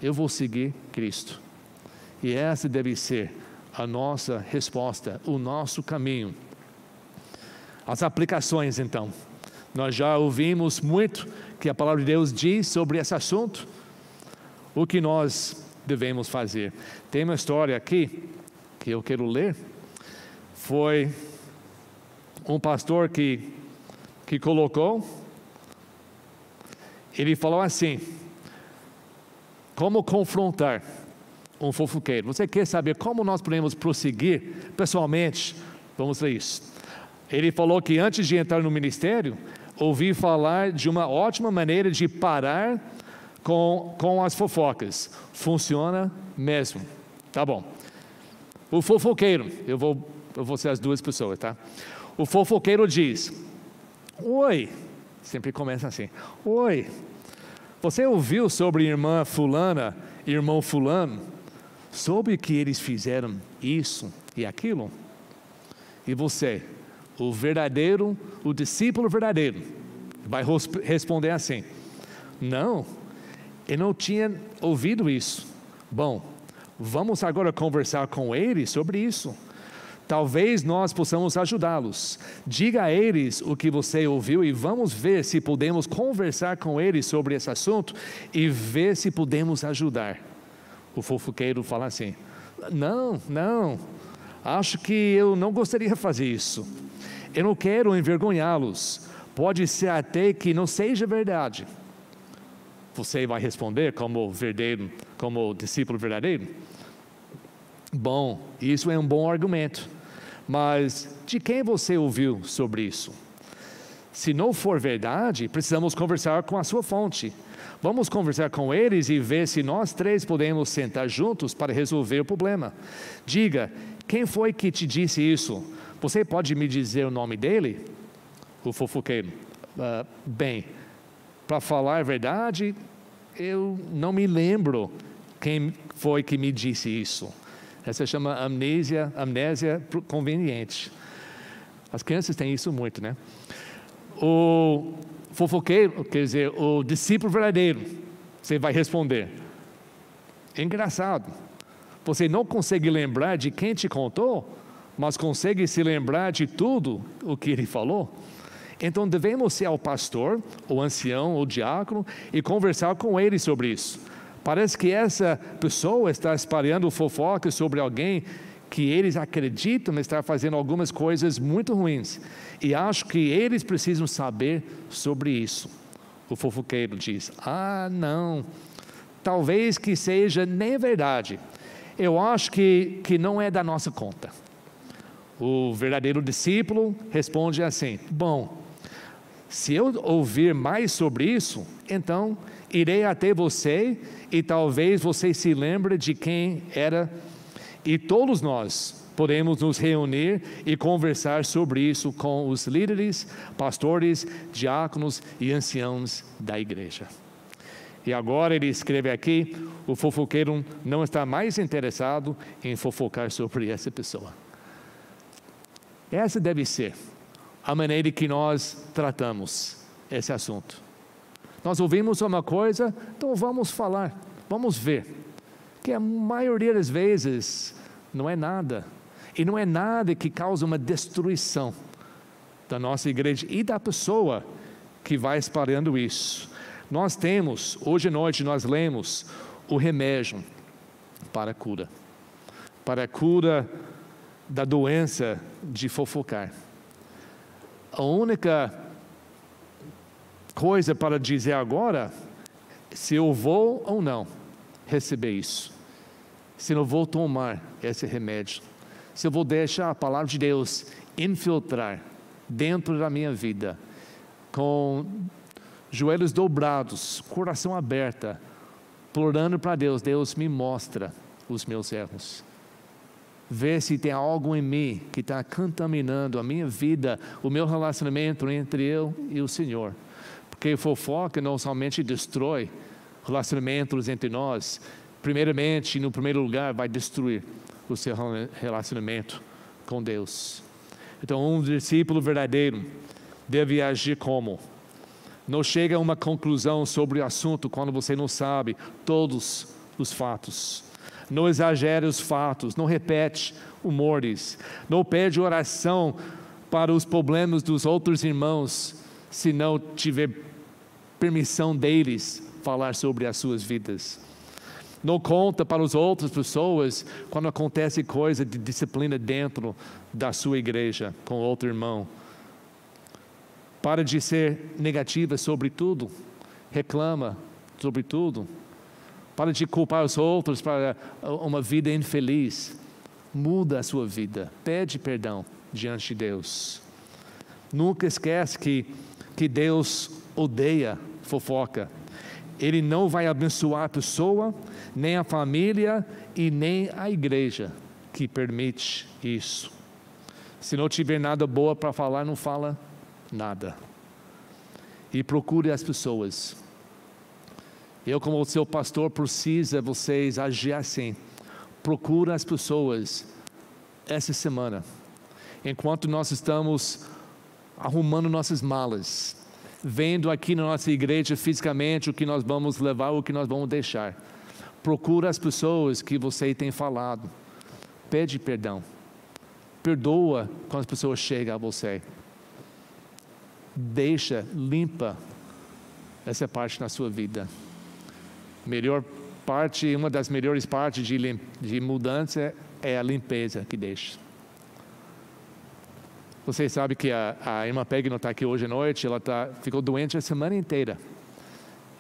Eu vou seguir Cristo. E essa deve ser a nossa resposta, o nosso caminho. As aplicações, então. Nós já ouvimos muito que a palavra de Deus diz sobre esse assunto. O que nós devemos fazer? Tem uma história aqui que eu quero ler. Foi um pastor que colocou. Ele falou assim: como confrontar um fofoqueiro? Você quer saber como nós podemos prosseguir pessoalmente? Vamos ler isso. Ele falou que antes de entrar no ministério, ouvi falar de uma ótima maneira de parar com as fofocas. Funciona mesmo. Tá bom. O fofoqueiro, eu vou ser as duas pessoas, tá? O fofoqueiro diz: oi, sempre começa assim: oi, você ouviu sobre irmã fulana, irmão fulano? Soube que eles fizeram isso e aquilo? E você, o discípulo verdadeiro, vai responder assim: não, eu não tinha ouvido isso. Bom, vamos agora conversar com eles sobre isso. Talvez nós possamos ajudá-los. Diga a eles o que você ouviu e vamos ver se podemos conversar com eles sobre esse assunto e ver se podemos ajudar. O fofoqueiro fala assim: não, acho que eu não gostaria de fazer isso. Eu não quero envergonhá-los. Pode ser até que não seja verdade. Você vai responder como discípulo verdadeiro? Bom, isso é um bom argumento. Mas de quem você ouviu sobre isso? Se não for verdade, precisamos conversar com a sua fonte. Vamos conversar com eles e ver se nós três podemos sentar juntos para resolver o problema. Diga, quem foi que te disse isso? Você pode me dizer o nome dele? O fofoqueiro: bem, para falar a verdade, eu não me lembro quem foi que me disse isso. Essa chama amnésia conveniente. As crianças têm isso muito, né? O fofoqueiro, quer dizer, o discípulo verdadeiro, você vai responder: engraçado, você não consegue lembrar de quem te contou, mas consegue se lembrar de tudo o que ele falou? Então devemos ir ao pastor, ou ancião, ou diácono, e conversar com ele sobre isso, Parece que essa pessoa está espalhando fofoca sobre alguém que eles acreditam estar fazendo algumas coisas muito ruins. E acho que eles precisam saber sobre isso. O fofoqueiro diz: não, talvez que seja nem verdade. Eu acho que não é da nossa conta. O verdadeiro discípulo responde assim: bom, se eu ouvir mais sobre isso, então irei até você e talvez você se lembre de quem era, e todos nós podemos nos reunir e conversar sobre isso com os líderes, pastores, diáconos e anciãos da igreja. E agora ele escreve aqui: o fofoqueiro não está mais interessado em fofocar sobre essa pessoa. Essa deve ser a maneira que nós tratamos esse assunto. Nós ouvimos uma coisa, então vamos falar, vamos ver. Que a maioria das vezes não é nada. E não é nada que causa uma destruição da nossa igreja e da pessoa que vai espalhando isso. Nós temos, hoje à noite nós lemos o remédio para a cura. Para a cura da doença de fofocar. A única coisa para dizer agora, se eu vou ou não receber isso, se eu vou tomar esse remédio, se eu vou deixar a palavra de Deus infiltrar dentro da minha vida, com joelhos dobrados, coração aberto, implorando para Deus: Deus, me mostra os meus erros, vê se tem algo em mim que está contaminando a minha vida, o meu relacionamento entre eu e o Senhor. Porque fofoca não somente destrói relacionamentos entre nós, primeiramente, no primeiro lugar, vai destruir o seu relacionamento com Deus. Então, um discípulo verdadeiro deve agir como? Não chega a uma conclusão sobre o assunto quando você não sabe todos os fatos. Não exagere os fatos, não repete humores, não pede oração para os problemas dos outros irmãos, se não tiver permissão deles falar sobre as suas vidas. Não conta para as outras pessoas quando acontece coisa de disciplina dentro da sua igreja com outro irmão. Para de ser negativa sobre tudo, reclama sobre tudo. Para de culpar os outros para uma vida infeliz. Muda a sua vida, pede perdão diante de Deus. Nunca esquece que Deus odeia fofoca. Ele não vai abençoar a pessoa, nem a família e nem a igreja que permite isso. Se não tiver nada boa para falar, não fala nada. E procure as pessoas. Eu, como seu pastor, preciso vocês agir assim. Procure as pessoas essa semana, enquanto nós estamos arrumando nossas malas, vendo aqui na nossa igreja fisicamente o que nós vamos levar, o que nós vamos deixar. Procura as pessoas que você tem falado, pede perdão, perdoa quando as pessoas chegam a você, deixa limpa essa parte na sua vida. Melhor parte, uma das melhores partes de mudança é a limpeza que deixa. Vocês sabem que a irmã Peggy não está aqui hoje à noite, ela ficou doente a semana inteira.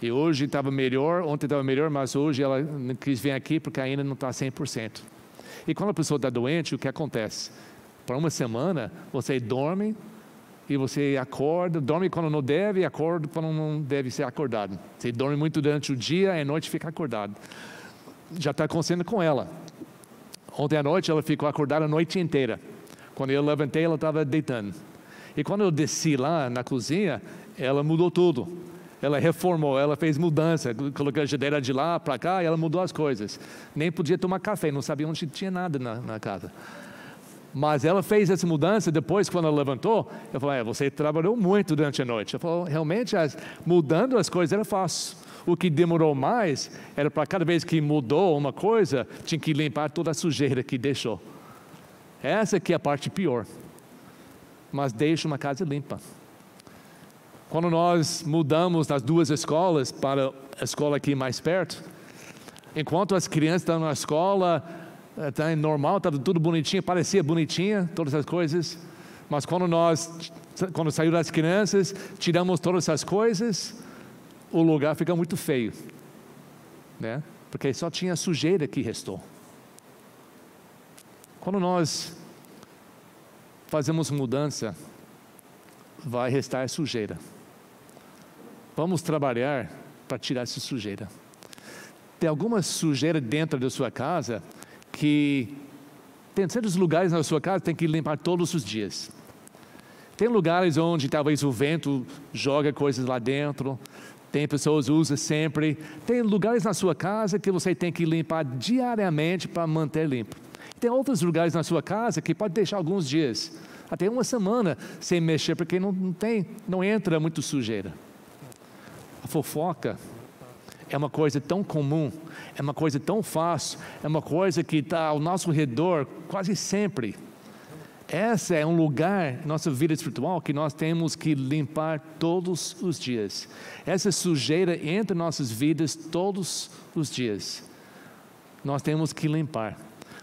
E hoje estava melhor, ontem estava melhor, mas hoje ela não quis vir aqui porque ainda não está 100%. E quando a pessoa está doente, o que acontece? Por uma semana, você dorme e você acorda, dorme quando não deve e acorda quando não deve ser acordado. Você dorme muito durante o dia e à noite fica acordado. Já está acontecendo com ela. Ontem à noite ela ficou acordada a noite inteira. Quando eu levantei, ela estava deitando. E quando eu desci lá na cozinha, ela mudou tudo. Ela reformou, ela fez mudança, colocou a geladeira de lá para cá e ela mudou as coisas. Nem podia tomar café, não sabia onde tinha nada na casa. Mas ela fez essa mudança, depois quando ela levantou, eu falei: você trabalhou muito durante a noite. Ela falou: realmente, mudando as coisas era fácil. O que demorou mais, era para cada vez que mudou uma coisa, tinha que limpar toda a sujeira que deixou. Essa aqui é a parte pior. Mas deixa uma casa limpa. Quando nós mudamos das duas escolas para a escola aqui mais perto, Enquanto as crianças estão na escola, está normal, está tudo bonitinho, parecia bonitinha, todas as coisas. Mas quando saiu das crianças, tiramos todas essas coisas, o lugar fica muito feio, né? Porque só tinha sujeira que restou. Quando nós fazemos mudança, vai restar sujeira. Vamos trabalhar para tirar essa sujeira. Tem alguma sujeira dentro da sua casa que tem certos lugares na sua casa que tem que limpar todos os dias. Tem lugares onde talvez o vento joga coisas lá dentro. Tem pessoas que usam sempre. Tem lugares na sua casa que você tem que limpar diariamente para manter limpo. Tem outros lugares na sua casa que pode deixar alguns dias, até uma semana sem mexer, porque não entra muito sujeira. A fofoca é uma coisa tão comum, é uma coisa tão fácil, é uma coisa que está ao nosso redor quase sempre. Esse é um lugar, nossa vida espiritual, que nós temos que limpar todos os dias. Essa sujeira entra em nossas vidas todos os dias. Nós temos que limpar.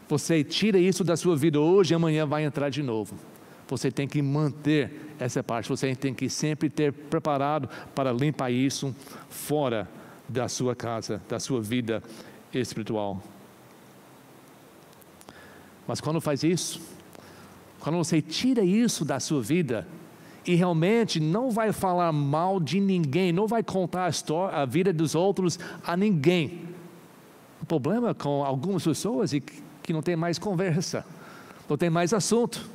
Você tira isso da sua vida hoje e amanhã vai entrar de novo. Você tem que manter essa parte, você tem que sempre ter preparado para limpar isso fora da sua casa, da sua vida espiritual. Mas quando faz isso, quando você tira isso da sua vida e realmente não vai falar mal de ninguém, não vai contar a vida dos outros a ninguém. O problema com algumas pessoas é que não tem mais conversa, não tem mais assunto,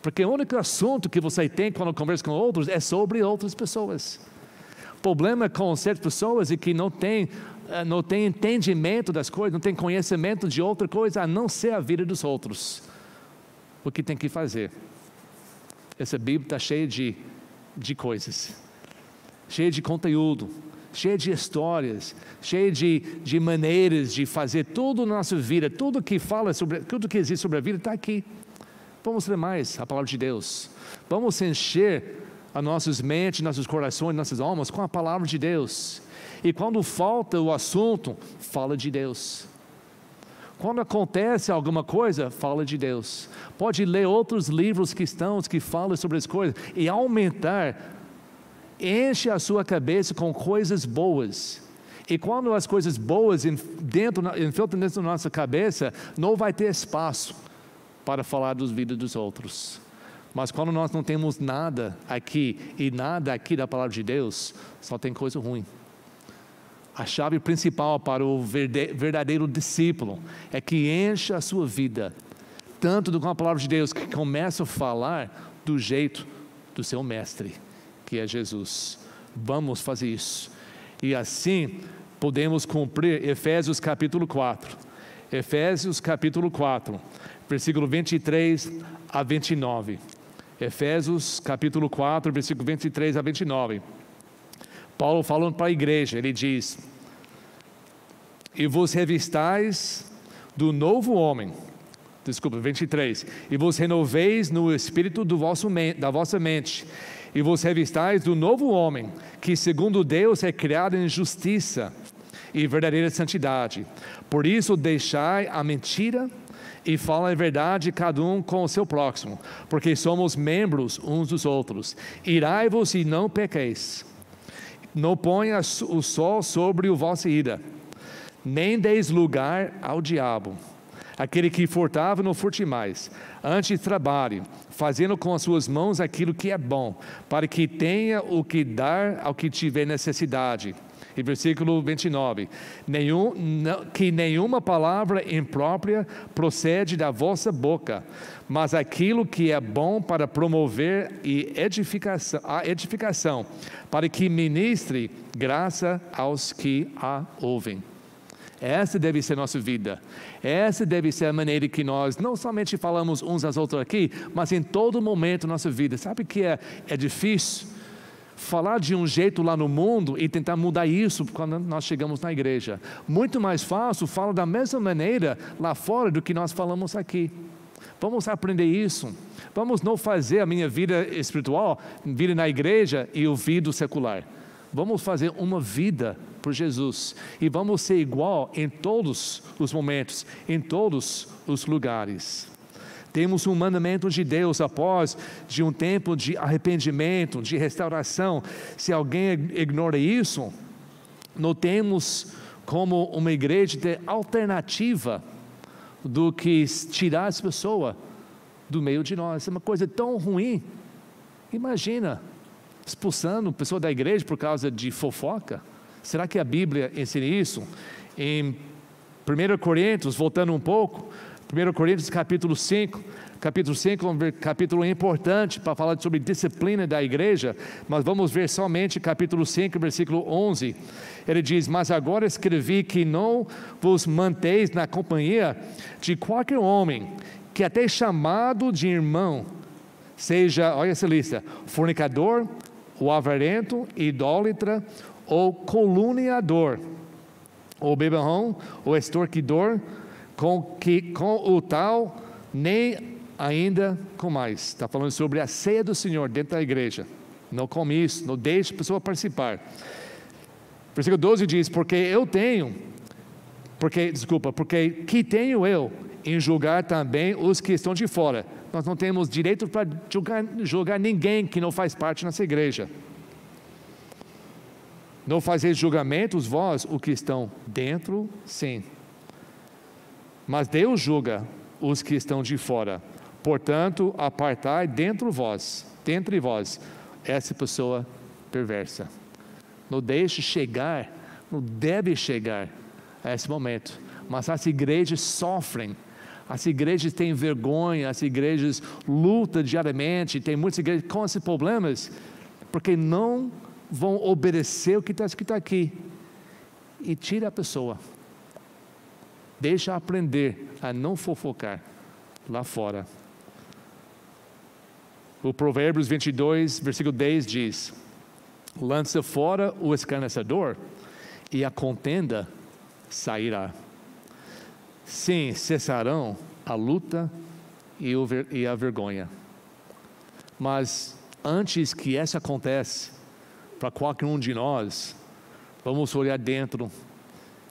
porque o único assunto que você tem quando conversa com outros é sobre outras pessoas. O problema com certas pessoas é que não tem entendimento das coisas, não tem conhecimento de outra coisa a não ser a vida dos outros. O que tem que fazer? Essa Bíblia está cheia de coisas, cheia de conteúdo, cheia de histórias, cheia de maneiras de fazer tudo na nossa vida, tudo que existe sobre a vida está aqui. Vamos ler mais a palavra de Deus, vamos encher as nossas mentes, nossos corações, nossas almas com a palavra de Deus. E quando falta o assunto, fala de Deus. Quando acontece alguma coisa, fala de Deus. Pode ler outros livros cristãos que falam sobre as coisas e aumentar. Enche a sua cabeça com coisas boas. E quando as coisas boas infiltram dentro da nossa cabeça, não vai ter espaço para falar das vidas dos outros. Mas quando nós não temos nada aqui e nada aqui da palavra de Deus, só tem coisa ruim. A chave principal para o verdadeiro discípulo é que encha a sua vida tanto com a palavra de Deus, que começa a falar do jeito do seu mestre, que é Jesus. Vamos fazer isso. E assim podemos cumprir Efésios capítulo 4. Efésios capítulo 4, versículo 23 a 29. Efésios capítulo 4, versículo 23 a 29. Paulo falando para a igreja, ele diz: e vos revistais do novo homem, 23, e vos renoveis no espírito da vossa mente, e vos revistais do novo homem, que segundo Deus é criado em justiça e verdadeira santidade. Por isso deixai a mentira e fala a verdade cada um com o seu próximo, porque somos membros uns dos outros. Irai-vos e não pequeis. Não ponha o sol sobre a vossa ira, nem deis lugar ao diabo. Aquele que furtava, não furte mais. Antes trabalhe, fazendo com as suas mãos aquilo que é bom, para que tenha o que dar ao que tiver necessidade. E versículo 29, que nenhuma palavra imprópria procede da vossa boca, mas aquilo que é bom para promover a edificação, para que ministre graça aos que a ouvem. Essa deve ser a nossa vida, essa deve ser a maneira que nós não somente falamos uns aos outros aqui, mas em todo momento da nossa vida. Sabe que é difícil falar de um jeito lá no mundo e tentar mudar isso quando nós chegamos na igreja. Muito mais fácil falar da mesma maneira lá fora do que nós falamos aqui. Vamos aprender isso. Vamos não fazer a minha vida espiritual, vida na igreja e o vida secular. vamos fazer uma vida por Jesus, e vamos ser igual em todos os momentos, em todos os lugares. Temos um mandamento de Deus após de um tempo de arrependimento, de restauração. Se alguém ignora isso, não temos como uma igreja ter alternativa do que tirar as pessoas do meio de nós. É uma coisa tão ruim. Imagina, expulsando pessoa da igreja por causa de fofoca. Será que a Bíblia ensina isso? Em 1 Coríntios, voltando um pouco, 1 Coríntios capítulo 5 é um capítulo importante para falar sobre disciplina da igreja, mas vamos ver somente capítulo 5, versículo 11. Ele diz: mas agora escrevi que não vos manteis na companhia de qualquer homem, que até chamado de irmão, seja, olha essa lista, fornicador, ou avarento, idólatra, ou caluniador, ou beberrão, ou extorquidor, com o tal nem ainda com mais. Está falando sobre a ceia do Senhor dentro da igreja. Não come isso, não deixe a pessoa participar. Versículo 12 diz: porque que tenho eu em julgar também os que estão de fora. Nós não temos direito para julgar ninguém que não faz parte dessa igreja. Não fazeis julgamentos vós, o que estão dentro, sim. Mas Deus julga os que estão de fora. Portanto, apartai dentre vós, essa pessoa perversa. Não deixe chegar, não deve chegar a esse momento. Mas as igrejas sofrem, as igrejas têm vergonha, as igrejas lutam diariamente, tem muitas igrejas com esses problemas, porque não vão obedecer o que está escrito aqui. E tira a pessoa. Deixa aprender a não fofocar lá fora. O Provérbios 22, versículo 10 diz: lança fora o escarnecedor e a contenda sairá. Sim, cessarão a luta e a vergonha. Mas antes que isso aconteça, para qualquer um de nós, vamos olhar dentro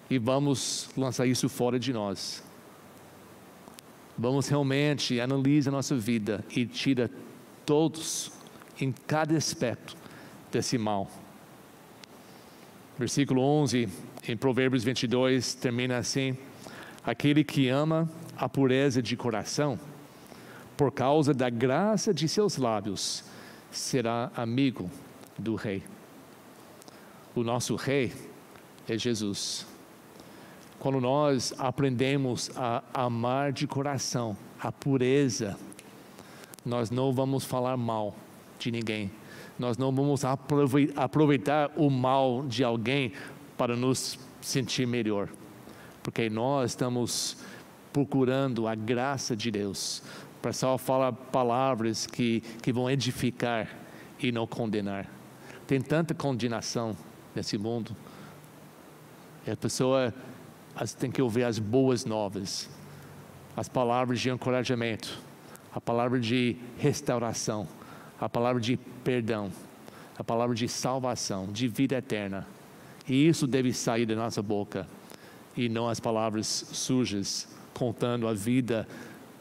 e vamos lançar isso fora de nós. Vamos realmente analisar a nossa vida e tira todos, em cada aspecto desse mal. Versículo 11, em Provérbios 22, termina assim: aquele que ama a pureza de coração, por causa da graça de seus lábios, será amigo do rei. O nosso rei é Jesus. Quando nós aprendemos a amar de coração, a pureza, nós não vamos falar mal de ninguém. Nós não vamos aproveitar o mal de alguém para nos sentir melhor. Porque nós estamos procurando a graça de Deus, para só falar palavras que vão edificar e não condenar. Tem tanta condenação nesse mundo. E a pessoa tem que ouvir as boas novas, as palavras de encorajamento, a palavra de restauração, a palavra de perdão, a palavra de salvação, de vida eterna. E isso deve sair da nossa boca, e não as palavras sujas, contando a vida,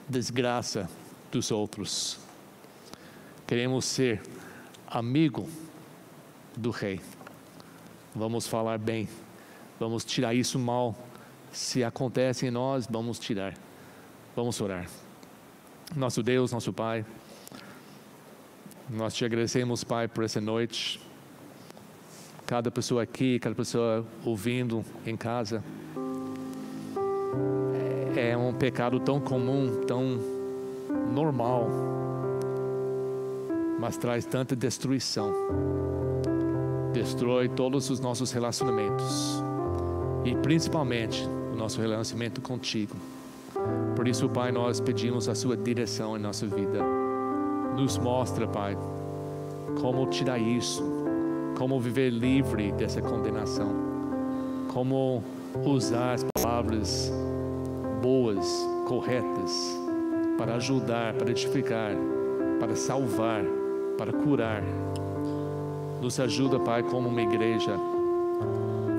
desgraça dos outros. Queremos ser amigo do rei. Vamos falar bem, vamos tirar isso mal. Se acontece em nós, vamos tirar. Vamos orar. Nosso Deus, nosso Pai, nós te agradecemos, Pai, por essa noite. Cada pessoa aqui, cada pessoa ouvindo em casa. É um pecado tão comum, tão normal, mas traz tanta destruição. Destrói todos os nossos relacionamentos, e principalmente o nosso relacionamento contigo. Por isso, Pai, nós pedimos a sua direção em nossa vida. Nos mostra, Pai, como tirar isso, como viver livre dessa condenação, como usar as palavras boas, corretas, para ajudar, para edificar, para salvar, para curar. Nos ajuda, Pai, como uma igreja,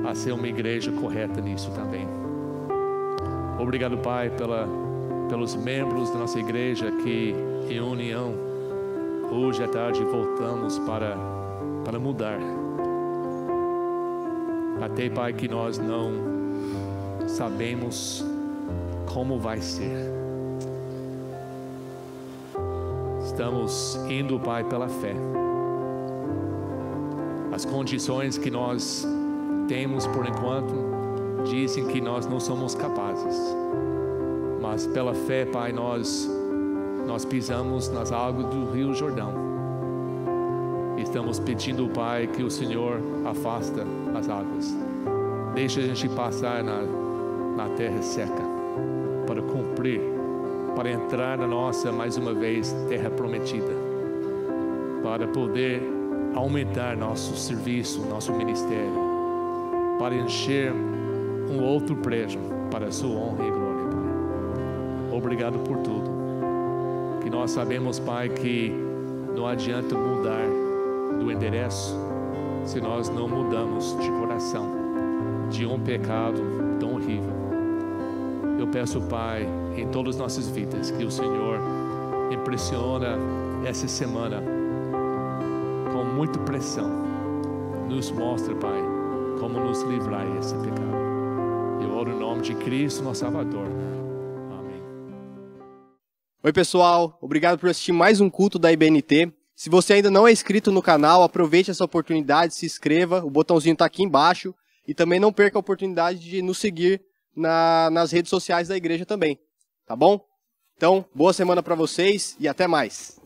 a ser uma igreja correta nisso também. Obrigado, Pai, pelos membros da nossa igreja que, em união, hoje à tarde voltamos para mudar. Até, Pai, que nós não sabemos como vai ser. Estamos indo, Pai, pela fé. As condições que nós temos por enquanto dizem que nós não somos capazes. Mas pela fé, Pai, nós pisamos nas águas do Rio Jordão. Estamos pedindo, Pai, que o Senhor afasta as águas. Deixa a gente passar na terra seca para cumprir, para entrar na nossa, mais uma vez, terra prometida, para poder aumentar nosso serviço, nosso ministério, para encher um outro prédio para a sua honra e glória, Pai. Obrigado por tudo. Que nós sabemos, Pai, que não adianta mudar do endereço se nós não mudamos de coração de um pecado tão horrível. Eu peço, Pai, em todas as nossas vidas, que o Senhor impressiona essa semana com muita pressão. Nos mostra, Pai, como nos livrar desse pecado. Eu oro em nome de Cristo, nosso Salvador. Amém. Oi, pessoal. Obrigado por assistir mais um culto da IBNT. Se você ainda não é inscrito no canal, aproveite essa oportunidade, se inscreva. O botãozinho está aqui embaixo. E também não perca a oportunidade de nos seguir nas redes sociais da igreja também. Tá bom? Então, boa semana para vocês e até mais.